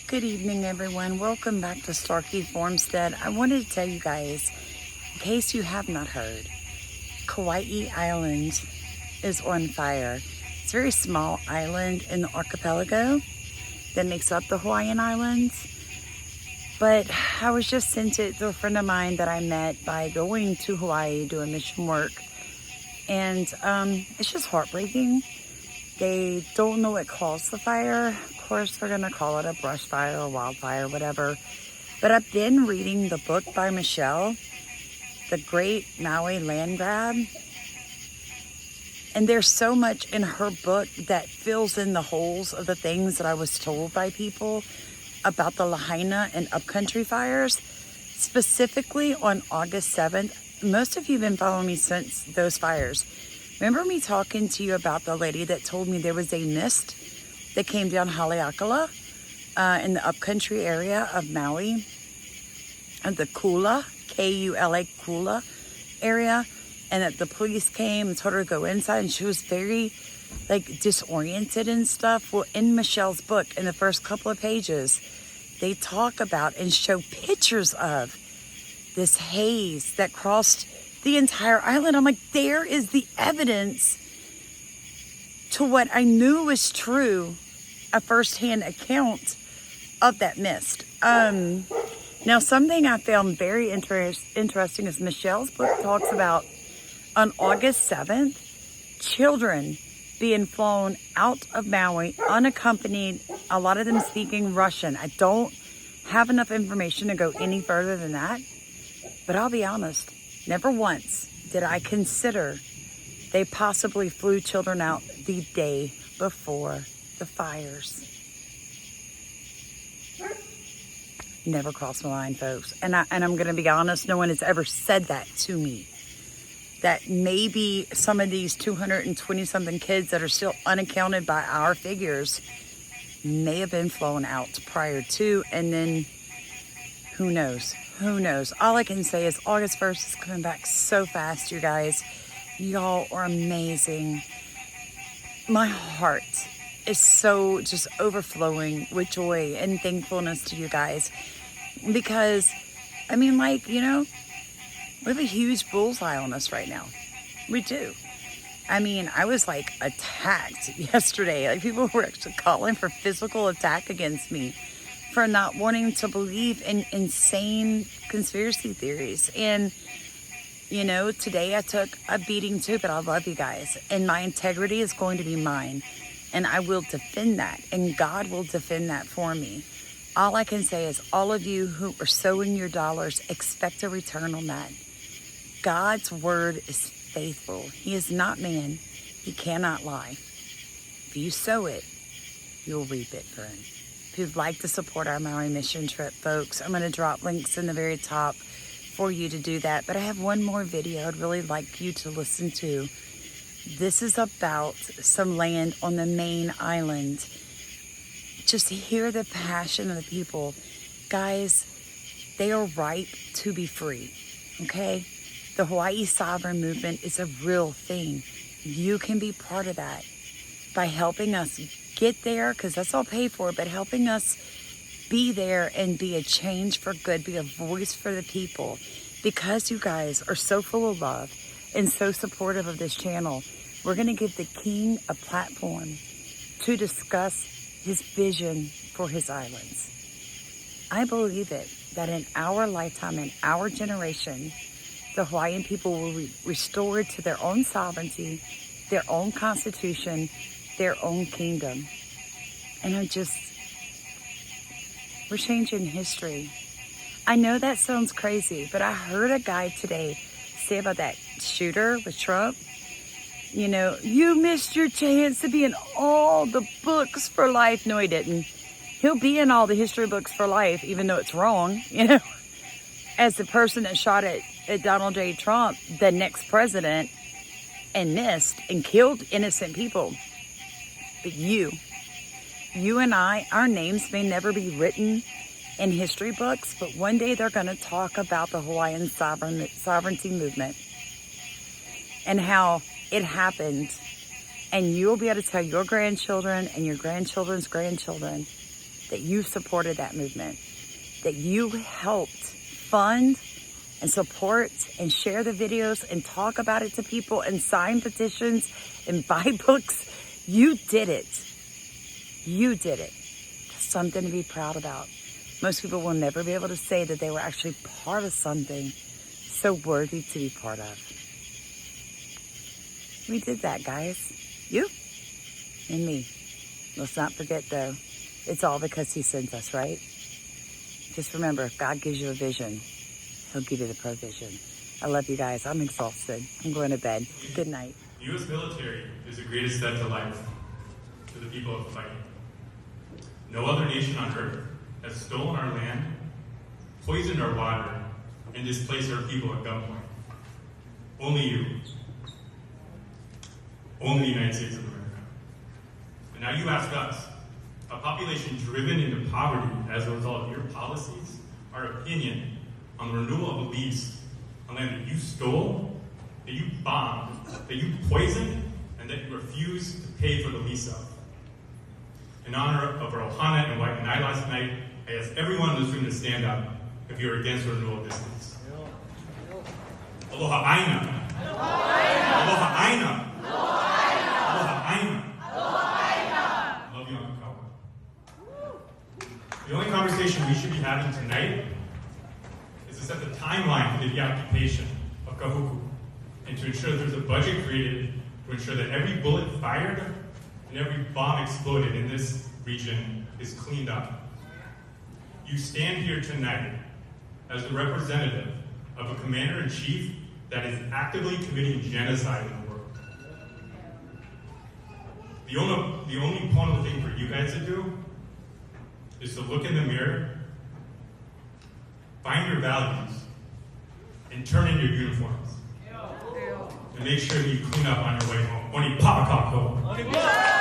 Good evening, everyone. Welcome back to Starkey Farmstead. I wanted to tell you guys, in case you have not heard, Kauai Island is on fire. It's a very small island in the archipelago that makes up the Hawaiian Islands. But I was just sent it to a friend of mine that I met by going to Hawaii doing mission work. And it's just heartbreaking. They don't know what caused the fire. Of course, they're gonna call it a brush fire or wildfire, whatever. But I've been reading the book by Michelle, The Great Maui Land Grab. And there's so much in her book that fills in the holes of the things that I was told by people about the Lahaina and upcountry fires, specifically on August 7th. Most of you have been following me since those fires. Remember me talking to you about the lady that told me there was a mist that came down Haleakala in the upcountry area of Maui, and the Kula, K-U-L-A, Kula area, and that the police came and told her to go inside, and she was very disoriented and stuff. Well, in Michelle's book, in the first couple of pages, they talk about and show pictures of this haze that crossed the entire island. I'm like, there is the evidence to what I knew was true, a firsthand account of that mist. Now, something I found very interesting is Michelle's book talks about on August 7th, children being flown out of Maui unaccompanied, a lot of them speaking Russian. I don't have enough information to go any further than that, but I'll be honest, never once did I consider they possibly flew children out the day before the fires. Never crossed my mind, folks. And I'm going to be honest, no one has ever said that to me. That maybe some of these 220-something kids that are still unaccounted by our figures may have been flown out prior to, and then who knows? Who knows? All I can say is August 1st is coming back so fast, you guys. Y'all are amazing. My heart is so just overflowing with joy and thankfulness to you guys. Because, I mean, we have a huge bullseye on us right now. We do. I mean, I was attacked yesterday. People were actually calling for physical attack against me for not wanting to believe in insane conspiracy theories. And, today I took a beating too, but I love you guys. And my integrity is going to be mine. And I will defend that. And God will defend that for me. All I can say is all of you who are sowing your dollars, expect a return on that. God's word is faithful. He is not man. He cannot lie. If you sow it, you'll reap it, friend. If you'd like to support our Maui mission trip, folks, I'm going to drop links in the very top for you to do that. But I have one more video I'd really like you to listen to. This is about some land on the main island. Just hear the passion of the people. Guys, they are ripe to be free, okay? The Hawaii sovereign movement is a real thing. You can be part of that by helping us get there, because that's all paid for, but helping us be there and be a change for good, be a voice for the people. Because you guys are so full of love and so supportive of this channel, we're going to give the king a platform to discuss his vision for his islands. I believe it, that in our lifetime, in our generation, the Hawaiian people will be restored to their own sovereignty, their own constitution, their own kingdom. And we're changing history. I know that sounds crazy, but I heard a guy today say about that shooter with Trump, you missed your chance to be in all the books for life. No, he didn't. He'll be in all the history books for life, even though it's wrong, as the person that shot at Donald J. Trump, the next president, and missed and killed innocent people. But you and I, our names may never be written in history books, but one day they're going to talk about the Hawaiian sovereignty movement and how it happened. And you'll be able to tell your grandchildren and your grandchildren's grandchildren that you supported that movement, that you helped fund and support and share the videos and talk about it to people and sign petitions and buy books. You did it. You did it. That's something to be proud about. Most people will never be able to say that they were actually part of something so worthy to be part of. We did that, guys. You and me. Let's not forget, though, it's all because he sent us, right? Just remember, if God gives you a vision, he'll give you the provision. I love you guys. I'm exhausted. I'm going to bed. Good night. The U.S. military is the greatest debt to life to the people of Hawaii. No other nation on earth has stolen our land, poisoned our water, and displaced our people at gunpoint. Only you. Only the United States of America. And now you ask us, a population driven into poverty as a result of your policies, our opinion on the renewal of a lease on land that you stole, that you bombed, that you poisoned, and that you refused to pay for the lease of. In honor of our Ohana and Waimea last night, I ask everyone in this room to stand up if you are against the renewal of this lease. Aloha aina. Aloha aina. Aloha aina. Love you, Uncle Kauai. The only conversation we should be having tonight is to set the timeline for the deoccupation of Kahuku and to ensure that there's a budget created to ensure that every bullet fired and every bomb exploded in this region is cleaned up. You stand here tonight as the representative of a commander-in-chief that is actively committing genocide in the world. The only important thing for you guys to do is to look in the mirror, find your values, and turn in your uniforms. And make sure that you clean up on your way home. Oni papakako.